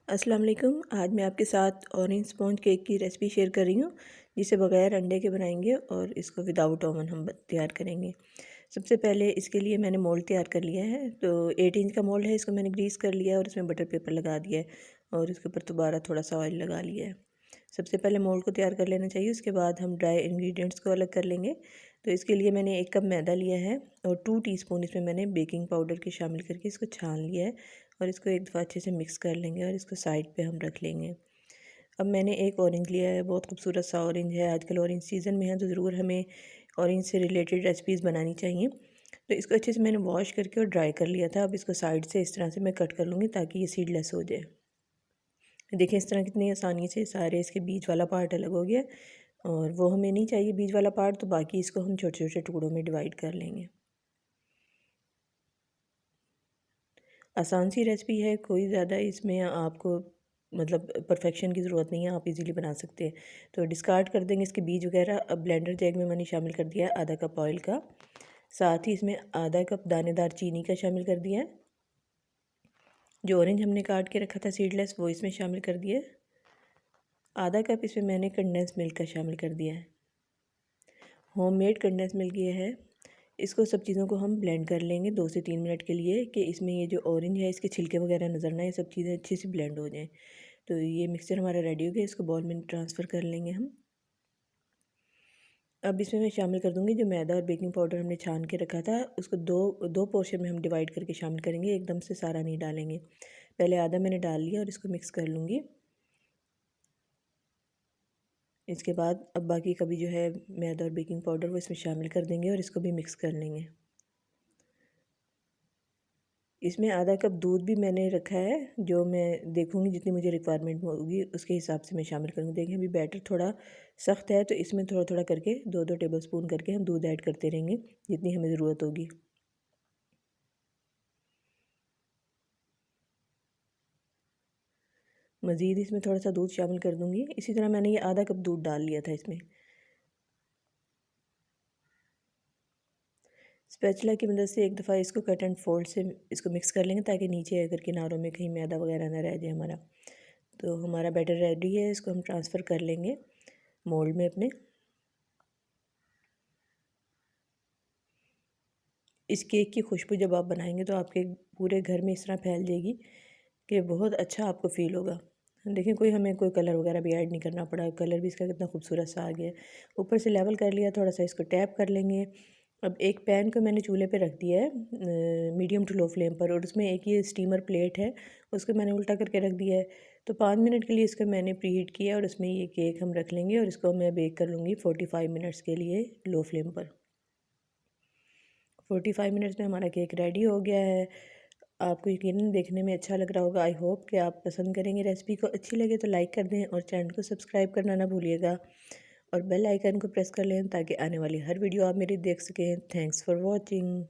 अस्सलाम वालेकुम। आज मैं आपके साथ ऑरेंज स्पॉन्ज केक की रेसिपी शेयर कर रही हूँ, जिसे बगैर अंडे के बनाएंगे और इसको विदाउट ओवन हम तैयार करेंगे। सबसे पहले इसके लिए मैंने मोल्ड तैयार कर लिया है। तो 8 इंच का मोल्ड है, इसको मैंने ग्रीस कर लिया है और इसमें बटर पेपर लगा दिया है और इसके ऊपर दोबारा थोड़ा सा ऑयल लगा लिया है। सबसे पहले मोल्ड को तैयार कर लेना चाहिए, उसके बाद हम ड्राई इंग्रेडिएंट्स को अलग कर लेंगे। तो इसके लिए मैंने 1 कप मैदा लिया है और 2 टीस्पून इसमें मैंने बेकिंग पाउडर के शामिल करके इसको छान लिया है और इसको एक दफ़ा अच्छे से मिक्स कर लेंगे और इसको साइड पे हम रख लेंगे। अब मैंने एक ऑरेंज लिया है, बहुत खूबसूरत सा ऑरेंज है। आजकल ऑरेंज सीज़न में है तो ज़रूर हमें ऑरेंज से रिलेटेड रेसिपीज़ बनानी चाहिए। तो इसको अच्छे से मैंने वॉश करके और ड्राई कर लिया था। अब इसको साइड से इस तरह से मैं कट कर लूँगी ताकि ये सीडलेस हो जाए। देखिए इस तरह कितनी आसानी से सारे इसके बीच वाला पार्ट अलग हो गया और वो हमें नहीं चाहिए बीच वाला पार्ट, तो बाकी इसको हम छोटे छोटे टुकड़ों में डिवाइड कर लेंगे। आसान सी रेसिपी है, कोई ज़्यादा इसमें आपको मतलब परफेक्शन की ज़रूरत नहीं है, आप इजीली बना सकते हैं। तो डिस्कार्ड कर देंगे इसके बीज वगैरह। अब ब्लेंडर जैग में मैंने शामिल कर दिया है आधा कप ऑयल का, साथ ही इसमें आधा कप दानेदार चीनी का शामिल कर दिया है। जो ऑरेंज हमने काट के रखा था सीडलेस, वो इसमें शामिल कर दिया है। आधा कप इसमें मैंने कंडेंस मिल्क का शामिल कर दिया है, होममेड कंडेंस मिल्क ये है। इसको सब चीज़ों को हम ब्लेंड कर लेंगे 2 से 3 मिनट के लिए, कि इसमें ये जो ऑरेंज है इसके छिलके वगैरह नज़र ना, ये सब चीज़ें अच्छी से ब्लेंड हो जाएं। तो ये मिक्सचर हमारा रेडी हो गया, इसको बॉल में ट्रांसफ़र कर लेंगे हम। अब इसमें मैं शामिल कर दूँगी जो मैदा और बेकिंग पाउडर हमने छान के रखा था, उसको दो दो पोर्शन में हम डिवाइड करके शामिल करेंगे, एकदम से सारा नहीं डालेंगे। पहले आधा मैंने डाल लिया और इसको मिक्स कर लूँगी। इसके बाद अब बाकी का भी जो है मैदा और बेकिंग पाउडर वो इसमें शामिल कर देंगे और इसको भी मिक्स कर लेंगे। इसमें आधा कप दूध भी मैंने रखा है, जो मैं देखूँगी जितनी मुझे रिक्वायरमेंट होगी उसके हिसाब से मैं शामिल करूँगी। देखिए अभी बैटर थोड़ा सख्त है तो इसमें थोड़ा थोड़ा करके 2-2 टेबलस्पून करके हम दूध ऐड करते रहेंगे जितनी हमें ज़रूरत होगी। मज़ीद इसमें थोड़ा सा दूध शामिल कर दूँगी। इसी तरह मैंने ये आधा कप दूध डाल लिया था इसमें। स्पैचुला की मदद से एक दफ़ा इसको कट एंड फोल्ड से इसको मिक्स कर लेंगे ताकि नीचे अगर किनारों में कहीं मैदा वगैरह ना रह जाए हमारा। तो हमारा बैटर रेडी है, इसको हम ट्रांसफ़र कर लेंगे मोल्ड में अपने। इस केक की खुशबू जब आप बनाएंगे तो आपके पूरे घर में इस तरह फैल जाएगी कि बहुत अच्छा आपको फ़ील होगा। देखिए कोई हमें कोई कलर वगैरह भी ऐड नहीं करना पड़ा, कलर भी इसका कितना खूबसूरत सा आ गया है। ऊपर से लेवल कर लिया, थोड़ा सा इसको टैप कर लेंगे। अब एक पैन को मैंने चूल्हे पे रख दिया है मीडियम टू लो फ्लेम पर, और उसमें एक ये स्टीमर प्लेट है, उसको मैंने उल्टा करके रख दिया है। तो 5 मिनट के लिए इसको मैंने प्रीहीट किया और उसमें ये केक हम रख लेंगे और इसको मैं बेक कर लूँगी 45 मिनट्स के लिए लो फ्लेम पर। 45 मिनट्स में हमारा केक रेडी हो गया है। आपको यकीनन देखने में अच्छा लग रहा होगा। आई होप कि आप पसंद करेंगे रेसिपी को। अच्छी लगे तो लाइक कर दें और चैनल को सब्सक्राइब करना ना भूलिएगा और बेल आइकन को प्रेस कर लें ताकि आने वाली हर वीडियो आप मेरी देख सकें। Thanks for watching.